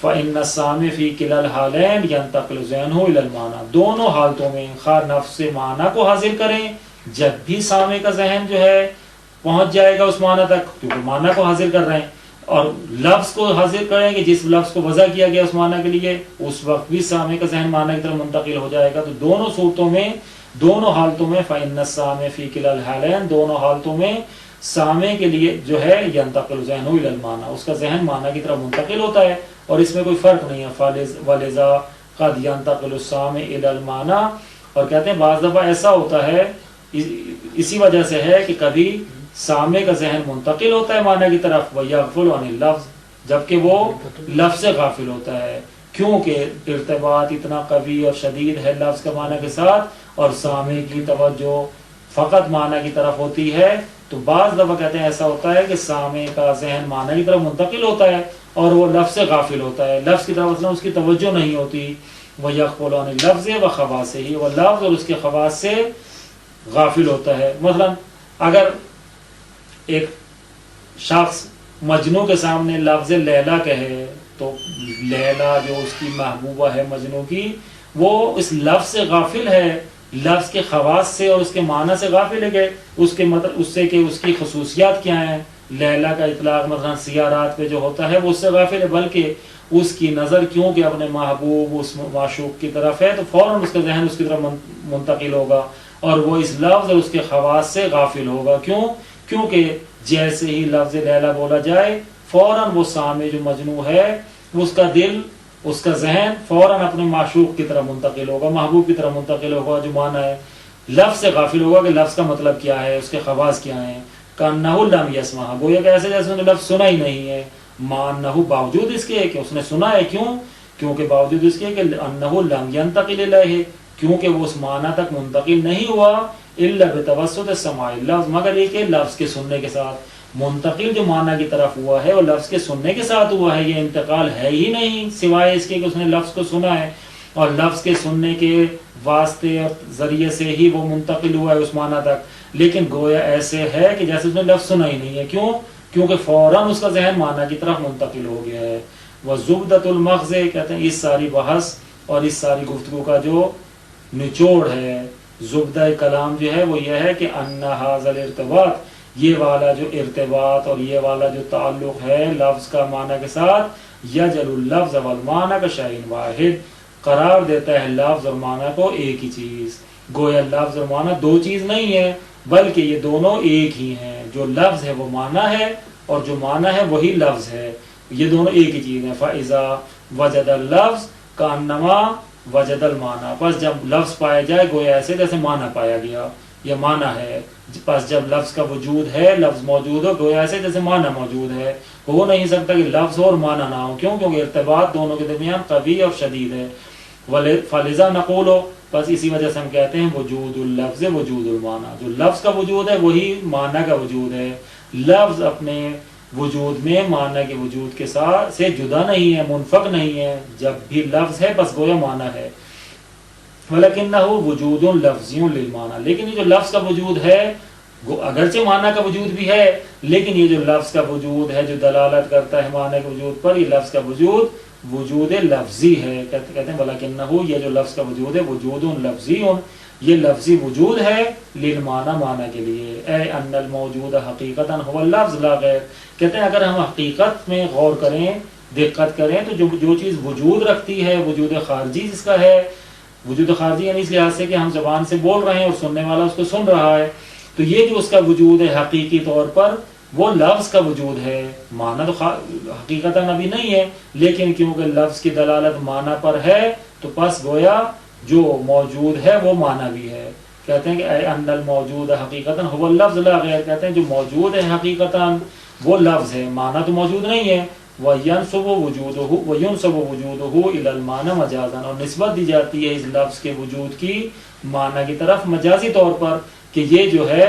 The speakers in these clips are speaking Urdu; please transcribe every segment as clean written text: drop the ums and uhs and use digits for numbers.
فإن السامع فی کلا الحالین ینتقل ذہنہ الی المعنی، دونوں حالتوں میں خواہ نفس سے معنی کو حاصل کریں، جب بھی سامع کا ذہن جو ہے پہنچ جائے گا اس معنی تک کیونکہ معنی کو حاصل کر رہے ہیں، اور لفظ کو حاصل کریں گے جس لفظ کو وضع کیا گیا اس معنی کے لیے، اس وقت بھی سامع کا ذہن معنی کی طرف منتقل ہو جائے گا۔ تو دونوں صورتوں میں، دونوں حالتوں میں فإن السامع فی کلا الحالین، دونوں حالتوں میں سامع کے لیے جو ہے ینتقل ذہنہ الی المعنی، اس کا ذہن معنی کی طرف منتقل ہوتا ہے، اور اس میں کوئی فرق نہیں ہے۔ وَلِذَا قَدْ يَنْتَقِلُ السَّامِعُ إِلَى الْمَعْنَى، اور کہتے ہیں بعض دفعہ ایسا ہوتا ہے، اسی وجہ سے ہے کہ کبھی سامع کا ذہن منتقل ہوتا ہے معنی کی طرف، وَيَغْفُلُ عَنِ اللَّفْظِ، جبکہ وہ لفظ سے غافل ہوتا ہے، کیونکہ ارتباط اتنا قوی اور شدید ہے لفظ کا معنی کے ساتھ، اور سامع کی توجہ فقط معنی کی طرف ہوتی ہے۔ تو بعض دفعہ کہتے ہیں ایسا ہوتا ہے کہ سامع کا ذہن معنی کی طرف منتقل ہوتا ہے اور وہ لفظ سے غافل ہوتا ہے، لفظ کی طرف اصلا اس کی توجہ نہیں ہوتی۔ وَيَغْفُلُ عَنِ اللَّفْظِ وَخَوَاصِهِ، وہ لفظ اور اس کے خواص سے غافل ہوتا ہے۔ مثلا اگر ایک شخص مجنو کے سامنے لفظ لیلا کہے تو لیلا جو اس کی محبوبہ ہے مجنو کی، وہ اس لفظ سے غافل ہے، لفظ کے خواص سے اور اس کے معنی سے غافل ہے کہ اس کے مطلب اس سے کہ اس کی خصوصیات کیا ہیں۔ لیلا کا اطلاق مثلا سیارات پہ جو ہوتا ہے وہ اس سے غافل ہے، بلکہ اس کی نظر کیونکہ اپنے محبوب اس معشوق کی طرف ہے تو فوراً اس کا ذہن اس کی طرف منتقل ہوگا، اور وہ اس لفظ اور اس کے خواص سے غافل ہوگا۔ کیونکہ جیسے ہی لفظ لیلا بولا جائے فوراً وہ سامع جو مجنو ہے اس کا دل، اس کا ذہن فوراً اپنے معشوق کی طرف منتقل ہوگا، محبوب کی طرف منتقل ہوگا، جو معنی ہے لفظ سے غافل ہوگا کہ لفظ کا مطلب کیا ہے، اس کے خواص کیا ہیں۔ کَأَنَّهُ لَمْ يَسْمَعْهُ، گویا کہ ایسے جیسے انہوں نے لفظ سنا ہی نہیں ہے، مَعَ باوجود اس کے کہ اس نے سنا ہے، کیونکہ باوجود اس کے کہ أَنَّهُ لَمْ يَنْتَقِلْ إِلَيْهِ، کیونکہ وہ اس معنی تک منتقل نہیں ہوا، إِلَّا بِتَوَسُّطِ السَّمَاعِ اللَّفْظ، مگر یہ کہ لفظ کے سننے کے ساتھ منتقل جو معنی کی طرف ہوا ہے وہ لفظ کے سننے کے ساتھ ہوا ہے، یہ انتقال ہے ہی نہیں سوائے اس کے کہ اس نے لفظ کو سنا ہے، اور لفظ کے سننے کے واسطے اور ذریعے سے ہی وہ منتقل ہوا ہے اس معنی تک۔ لیکن گویا ایسے ہے کہ جیسے اس نے لفظ سنا ہی نہیں ہے، کیونکہ فوراً اس کا ذہن معنی کی طرف منتقل ہو گیا ہے۔ وَزُبْدَةُ الْمَغْزِ، کہتے ہیں اس ساری بحث اور اس ساری گفتگو کا جو نچوڑ ہے، زبدہ کلام جو ہے وہ یہ ہے کہ ان ھذا الارتباط، یہ والا جو ارتباط اور یہ والا جو تعلق ہے لفظ کا معنی کے ساتھ، یجعل اللفظ والمعنی کشیء واحد، قرار دیتا ہے لفظ اور معنی کو ایک ہی چیز۔ گویا لفظ اور معنی دو چیز نہیں ہے بلکہ یہ دونوں ایک ہی ہیں، جو لفظ ہے وہ معنی ہے اور جو معنی ہے وہی لفظ ہے، یہ دونوں ایک ہی چیز ہیں۔ فَإِذَا وَجَدَ اللَّفْظ كَأَنَّمَا وَجَدَ الْمَعْنَى، پس جب لفظ پایا جائے گویا ایسے جیسے معنی پایا گیا، یہ معنی ہے۔ پس جب لفظ کا وجود ہے، لفظ موجود ہو، گویا ایسے جیسے معنی موجود ہے۔ ہو نہیں سکتا کہ لفظ اور معنی نہ ہو، کیونکہ ارتباط دونوں کے درمیان قوی اور شدید ہے۔ فَلِذَا نَقُولُ، پس اسی وجہ سے ہم کہتے ہیں وجود اللفظ وجود المعنی، جو لفظ کا وجود ہے وہی معنی کا وجود ہے۔ لفظ اپنے وجود میں معنی کے وجود کے ساتھ سے جدا نہیں ہے، منفک نہیں ہے، جب بھی لفظ ہے بس گویا معنی ہے۔ وَلَكِنَّهُ وُجُودٌ لَفْظِيٌّ لِلْمَعْنَى، لیکن یہ جو لفظ کا وجود ہے اگرچہ معنی کا وجود بھی ہے، لیکن یہ جو لفظ کا وجود ہے جو دلالت کرتا ہے معنی کے وجود پر، یہ لفظ کا وجود وجود لفظی ہے۔ کہتے ہیں وَلَكِنَّهُ، یہ جو لفظ کا وجود ہے وجود لفظی، یہ لفظی وجود ہے للمعنی، معنی کے لیے۔ اے ان الموجود حقیقتاً هو اللفظ لا غیر، کہتے ہیں اگر ہم حقیقت میں غور کریں، دقت کریں تو جو چیز وجود رکھتی ہے، وجود خارجی جس کا ہے، وجود خارجی یعنی اس لحاظ سے کہ ہم زبان سے بول رہے ہیں اور سننے والا اس کو سن رہا ہے، تو یہ جو اس کا وجود ہے حقیقی طور پر وہ لفظ کا وجود ہے، معنی تو حقیقتاً ابھی نہیں ہے، لیکن کیونکہ لفظ کی دلالت معنی پر ہے تو پس گویا جو موجود ہے وہ معنی بھی ہے۔ کہتے ہیں کہ اے ان الموجود حقیقتاً هو اللفظ لا غیر، کہتے ہیں جو موجود ہے حقیقتاً وہ لفظ ہے، معنی تو موجود نہیں ہے۔ وَيَنْسُبُ وُجُودُهُ إِلَى الْمَعْنَى مَجَازًا، اور نسبت دی جاتی ہے اس لفظ کے وجود کی معنی کی طرف مجازی طور پر، کہ یہ جو ہے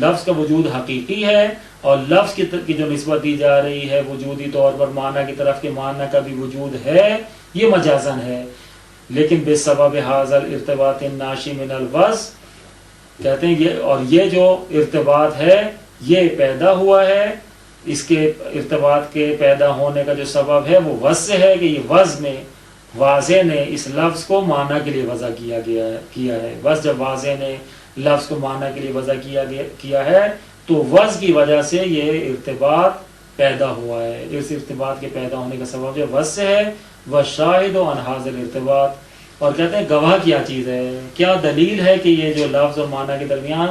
لفظ کا وجود حقیقی ہے اور لفظ کی جو نسبت دی جا رہی ہے وجودی طور پر معنی کی طرف کہ معنی کا بھی وجود ہے، یہ مجازن ہے۔ لیکن بسبب ھذا الارتباط الناشئ من الوصف، کہتے ہیں یہ اور یہ جو ارتباط ہے یہ پیدا ہوا ہے اس کے ارتباط کے پیدا ہونے کا جو سبب ہے وہ وضع سے ہے کہ یہ وضع میں واضح نے اس لفظ کو معنی کے لیے وضع کیا ہے. بس جب واضح نے لفظ کو معنی کے لیے وضع کیا ہے تو وضع کی وجہ سے یہ ارتباط پیدا ہوا ہے. اس ارتباط کے پیدا ہونے کا سبب جو وضع سے ہے وَالشَّاهِدُ عَنْ هَذَا الْإِرْتِبَاطِ. اور کہتے ہیں گواہ کیا چیز ہے, کیا دلیل ہے کہ یہ جو لفظ اور معنی کے درمیان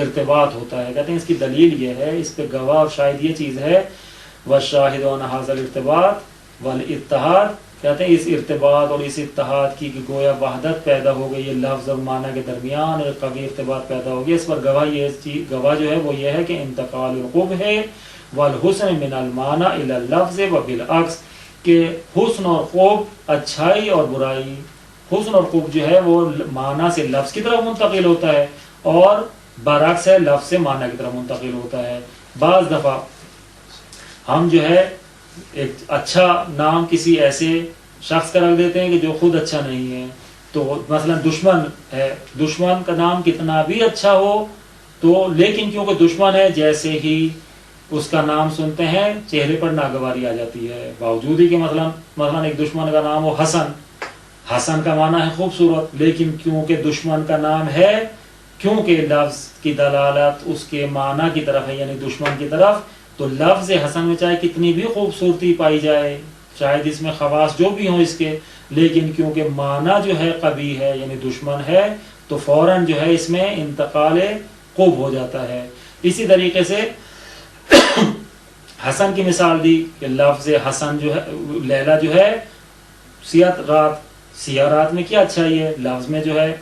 ارتباط ہوتا ہے. کہتے ہیں اس کی دلیل یہ ہے, اس پہ گواہ اور شاہد یہ چیز ہے وَالشَّاهِدُ عَنْ هَذَا الْإِرْتِبَاطِ وَالْإِتِّحَادِ. کہتے ہیں اس ارتباط اور اس اتحاد کی کہ گویا وحدت پیدا ہو گئی ہے لفظ اور معنی کے درمیان, اور قوی ارتباط پیدا ہو گیا. اس پر گواہ جو ہے وہ یہ ہے کہ انتقال القبح والحسن من المعنی الى اللفظ وبالعکس, کہ حسن اور خوب, اچھائی اور برائی, حسن اور خوب جو ہے وہ معنی سے لفظ کی طرف منتقل ہوتا ہے اور برعکس ہے لفظ سے معنی کی طرف منتقل ہوتا ہے. بعض دفعہ ہم جو ہے ایک اچھا نام کسی ایسے شخص کا رکھ دیتے ہیں کہ جو خود اچھا نہیں ہے. تو مثلا دشمن ہے, دشمن کا نام کتنا بھی اچھا ہو تو لیکن کیونکہ دشمن ہے جیسے ہی اس کا نام سنتے ہیں چہرے پر ناگواری آ جاتی ہے, باوجود ہی کہ مثلا ایک دشمن کا نام ہو حسن, حسن کا معنی ہے خوبصورت, لیکن کیونکہ دشمن کا نام ہے, کیونکہ لفظ کی دلالت اس کے معنی کی طرف ہے یعنی دشمن کی طرف, تو لفظ حسن میں چاہے کتنی بھی خوبصورتی پائی جائے, شاید اس میں خواص جو بھی ہوں اس کے, لیکن کیونکہ معنی جو ہے قبیح ہے یعنی دشمن ہے تو فوراً جو ہے اس میں انتقال قب ہو جاتا ہے. اسی طریقے سے حسن کی مثال دی کہ لفظ حسن جو ہے, لیلا جو ہے سیاہ رات میں کیا اچھائی ہے, لفظ میں جو ہے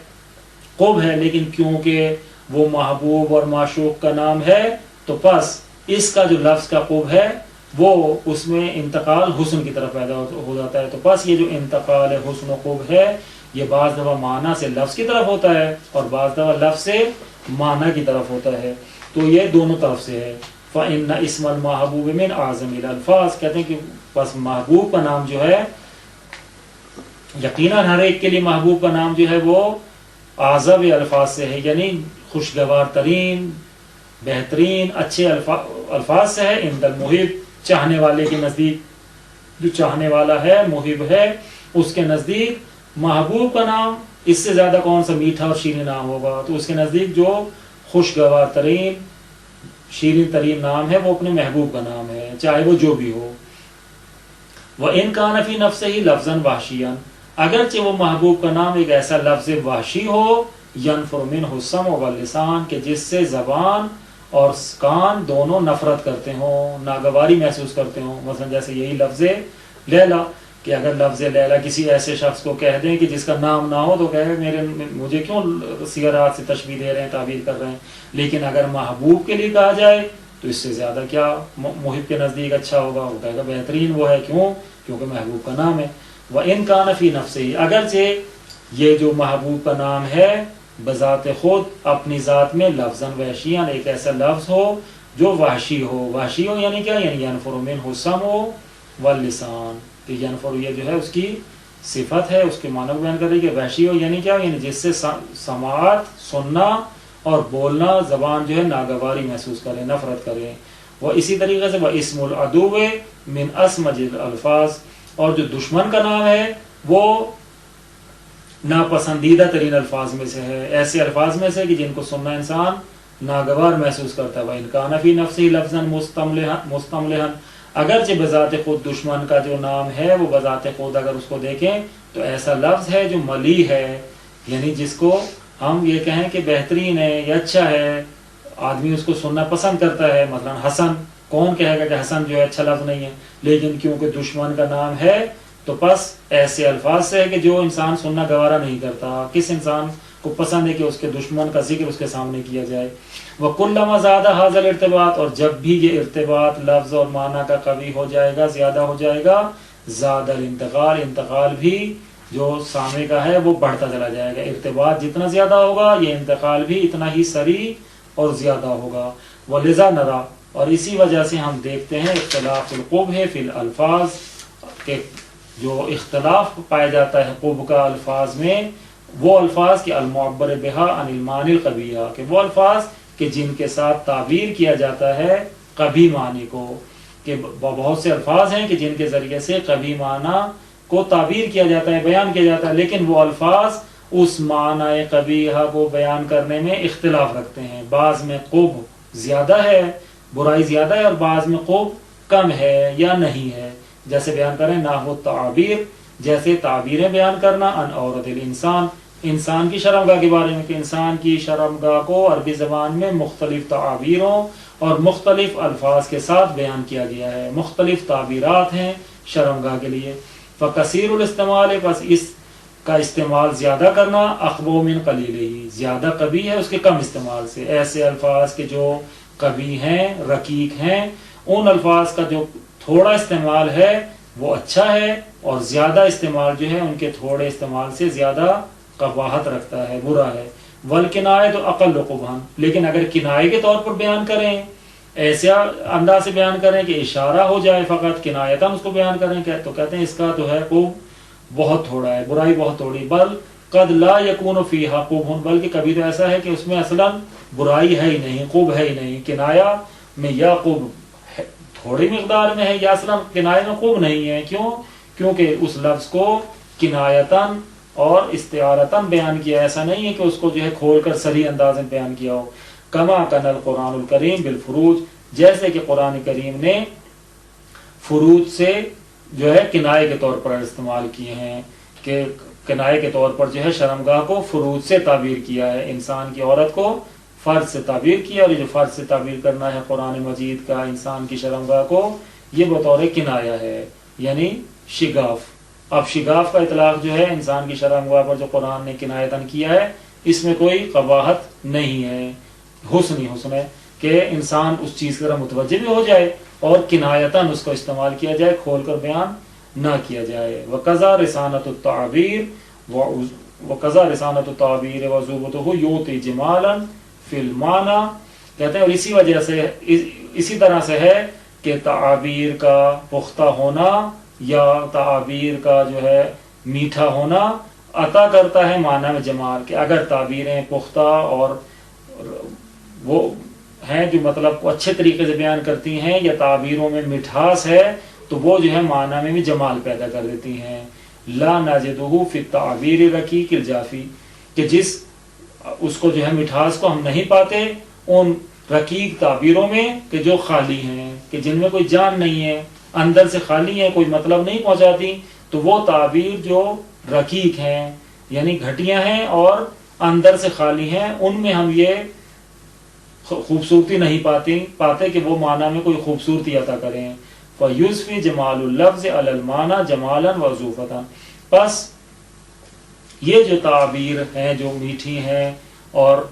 قب ہے, لیکن کیونکہ وہ محبوب اور معشوق کا نام ہے تو پس اس کا جو لفظ کا قب ہے وہ اس میں انتقال حسن کی طرف پیدا ہو جاتا ہے. تو پس یہ جو انتقال حسن و قب ہے یہ بعض دفعہ معنی سے لفظ کی طرف ہوتا ہے اور بعض دفعہ لفظ سے معنی کی طرف ہوتا ہے, تو یہ دونوں طرف سے ہے. فَإِنَّ اسم المحبوب من اعظم الالفاظ, کہتے ہیں کہ بس محبوب کا نام جو ہے یقیناً ہر ایک کے لیے محبوب کا نام جو ہے وہ اعظم الفاظ سے ہے, یعنی خوشگوار ترین, بہترین, اچھے الفاظ سے ہے. عند المحب, چاہنے والے کے نزدیک, جو چاہنے والا ہے محب ہے اس کے نزدیک محبوب کا نام اس سے زیادہ کون سا میٹھا اور شیرین نام ہوگا, تو اس کے نزدیک جو خوشگوار ترین شیرین ترین نام ہے وہ اپنے محبوب کا نام ہے, چاہے وہ جو بھی ہو. وَإِنْ كَانَ فِي نَفْسِهِ لَفْظًا وَحْشِيًا, اگرچہ وہ محبوب کا نام ایک ایسا لفظ وحشی ہو, يَنْفُرُ مِنْهُ السَّمْعُ وَاللِّسَانُ, کہ جس سے زبان اور کان دونوں نفرت کرتے ہوں, ناگواری محسوس کرتے ہوں. مثلا جیسے یہی لفظ لیلا, کہ اگر لفظ لیلا کسی ایسے شخص کو کہہ دیں کہ جس کا نام نہ ہو تو کہے مجھے کیوں سیارات سے تشبیہ دے رہے ہیں, تعبیر کر رہے ہیں. لیکن اگر محبوب کے لیے کہا جائے تو اس سے زیادہ کیا محب کے نزدیک اچھا ہوگا, وہ کہے گا بہترین وہ ہے. کیوں؟ کیونکہ محبوب کا نام ہے. وَإِنْ كَانَ فِي نَفْسِهِ, اگرچہ یہ جو محبوب کا نام ہے بذات خود اپنی ذات میں لفظاً وحشیاً ایک ایسا لفظ ہو جو وحشی ہو. وحشی ہو یعنی کیا, یعنی ينفر منه السمع واللسان, کہ ینفر یہ جو ہے اس کی صفت ہے, اس کے معنی کو بیان کر رہی ہے کہ وحشی ہو یعنی کیا, یعنی جس سے سماعت, سننا اور بولنا زبان جو ہے ناگواری محسوس کرے, نفرت کرے. وہ اسی طریقے سے وَاسْمُ الْعَدُوِّ مِنْ أَسْمَجِ الْأَلْفَاظ, اور جو دشمن کا نام ہے وہ ناپسندیدہ ترین الفاظ میں سے ہے, ایسے الفاظ میں سے کہ جن کو سننا انسان ناگوار محسوس کرتا ہے. وَإِنْ كَانَ فِي نَفْسِهِ لَفْظًا مُسْتَمْلِحًا, اگرچہ بذات خود دشمن کا جو نام ہے وہ بذات خود اگر اس کو دیکھیں تو ایسا لفظ ہے جو ملی ہے, یعنی جس کو ہم یہ کہیں کہ بہترین ہے یا اچھا ہے, آدمی اس کو سننا پسند کرتا ہے. مثلا حسن, کون کہے گا کہ حسن جو ہے اچھا لفظ نہیں ہے, لیکن کیونکہ دشمن کا نام ہے تو پس ایسے الفاظ سے ہے کہ جو انسان سننا گوارا نہیں کرتا. کس انسان کو پسند ہے کہ اس کے دشمن کا ذکر اس کے سامنے کیا جائے. وَكُلَّمَا زَادَ هَذَا الْارْتِبَاطُ, اور جب بھی یہ ارتباط لفظ اور معنی کا قوی ہو جائے گا, زیادہ ہو جائے گا, زاد الانتقال, انتقال بھی جو سامع کا ہے وہ بڑھتا چلا جائے گا. ارتباط جتنا زیادہ ہوگا یہ انتقال بھی اتنا ہی سریع اور زیادہ ہوگا. وَلِذَا نَرَى, اور اسی وجہ سے ہم دیکھتے ہیں اختلاف القبح فی الالفاظ, کہ جو اختلاف پایا جاتا ہے قبح کا الفاظ میں, وہ الفاظ کے المعبر بها عن المعانی القبیحہ, کہ وہ الفاظ کہ جن کے ساتھ تعبیر کیا جاتا ہے قبیح معنی کو، کہ بہت سے الفاظ ہیں کہ جن کے ذریعے سے قبیح معنی کو تعبیر کیا جاتا ہے، بیان کیا جاتا ہے، لیکن وہ الفاظ اس معنی قبیحہ کو بیان کرنے میں اختلاف رکھتے ہیں. بعض میں قبح زیادہ ہے، برائی زیادہ ہے، اور بعض میں قبح کم ہے یا نہیں ہے. جیسے بیان کریں نحو تعبیر، جیسے تعبیریں بیان کرنا، ان عورت الانسان، انسان کی شرمگاہ کے بارے میں، کہ انسان کی شرمگاہ کو عربی زبان میں مختلف تعابیروں اور مختلف الفاظ کے ساتھ بیان کیا گیا ہے، مختلف تعبیرات ہیں شرمگاہ کے لیے. فکثیر الاستعمال، بس اس کا استعمال زیادہ کرنا، اخبو من قلیل، ہی زیادہ قبیح ہے اس کے کم استعمال سے. ایسے الفاظ کے جو قبیح ہیں، رقیق ہیں، ان الفاظ کا جو تھوڑا استعمال ہے وہ اچھا ہے، اور زیادہ استعمال جو ہے ان کے تھوڑے استعمال سے زیادہ قباحت رکھتا ہے، برا ہے. والکنایہ تو اقل قبحًا، لیکن اگر کنائے کے طور پر بیان کریں، ایسے انداز سے بیان کریں کہ اشارہ ہو جائے، فقط کنایتاً اس کو بیان کریں، تو کہتے ہیں اس کا تو ہے قبح بہت تھوڑا ہے، برائی بہت تھوڑی. بل قد لا یکون فیہا قبح، بلکہ کبھی تو ایسا ہے کہ اس میں اصلاً برائی ہے ہی نہیں، قبح ہے ہی نہیں. کنایہ میں یا قبح تھوڑی مقدار میں ہے، یا اصلاً کنایہ میں قبح نہیں ہے. کیوں؟ کیونکہ اس لفظ کو کنایتاً اور استعارتاً بیان کیا، ایسا نہیں ہے کہ اس کو جو ہے کھول کر صریح انداز میں بیان کیا ہو. کما کن القرآن الکریم بالفروج، جیسے کہ قرآن کریم نے فروج سے جو ہے کنائے کے طور پر استعمال کیے ہیں، کہ کنائے کے طور پر جو ہے شرمگاہ کو فروج سے تعبیر کیا ہے، انسان کی عورت کو فرد سے تعبیر کیا، اور یہ جو فرد سے تعبیر کرنا ہے قرآن مجید کا انسان کی شرمگاہ کو، یہ بطور کنایہ ہے، یعنی شگاف. اب شگاف کا اطلاق جو ہے انسان کی شرمگاہ پر جو قرآن نے کنایتاً کیا ہے، اس میں کوئی قباحت نہیں ہے، حسن ہی حسن ہے کہ انسان اس چیز کی طرف متوجہ بھی ہو جائے اور کنایتاً اس کو استعمال کیا جائے، کھول کر بیان نہ کیا جائے. وَقَضَى رِسَانَةُ التَّعْبِيرِ وَقَضَى رِسَانَةُ التَّعْبِيرِ وَضُوبُتُهُ يُعْطِي جِمَالًا فِي الْمَعْنَى، کہتے ہیں اور اسی وجہ سے اسی طرح سے ہے کہ تعابیر کا پختہ ہونا یا تعابیر کا جو ہے میٹھا ہونا عطا کرتا ہے معنی میں جمال. کہ اگر تعبیریں پختہ اور وہ ہیں جو مطلب کو اچھے طریقے سے بیان کرتی ہیں، یا تعبیروں میں مٹھاس ہے، تو وہ جو ہے معنی میں بھی جمال پیدا کر دیتی ہیں. لا نجدہ فی التعبیر رقیق الجافی، کہ جس اس کو جو ہے مٹھاس کو ہم نہیں پاتے ان رقیق تعبیروں میں کہ جو خالی ہیں، کہ جن میں کوئی جان نہیں ہے، اندر سے خالی ہیں، کوئی مطلب نہیں پہنچاتی. تو وہ تعبیر جو رقیق ہیں یعنی گھٹیاں ہیں اور اندر سے خالی ہیں، ان میں ہم یہ خوبصورتی نہیں پاتے کہ وہ معنی میں کوئی خوبصورتی عطا کریں. فَيُضْفِي جَمَالُ اللَّفْظِ عَلَى الْمَعْنَى جَمَالًا وَظُوفَةً، بس یہ جو تعبیر ہیں جو میٹھی ہیں اور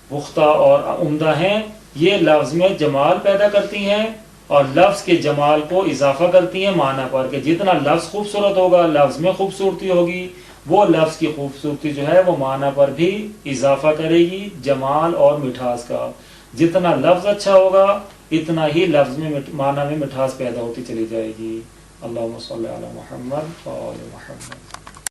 پختہ اور عمدہ ہیں، یہ لفظ میں جمال پیدا کرتی ہیں اور لفظ کے جمال کو اضافہ کرتی ہیں معنی پر. کہ جتنا لفظ خوبصورت ہوگا، لفظ میں خوبصورتی ہوگی، وہ لفظ کی خوبصورتی جو ہے وہ معنی پر بھی اضافہ کرے گی، جمال اور مٹھاس کا. جتنا لفظ اچھا ہوگا اتنا ہی لفظ میں معنی میں مٹھاس پیدا ہوتی چلی جائے گی. اللہم صلی علی محمد و آل محمد.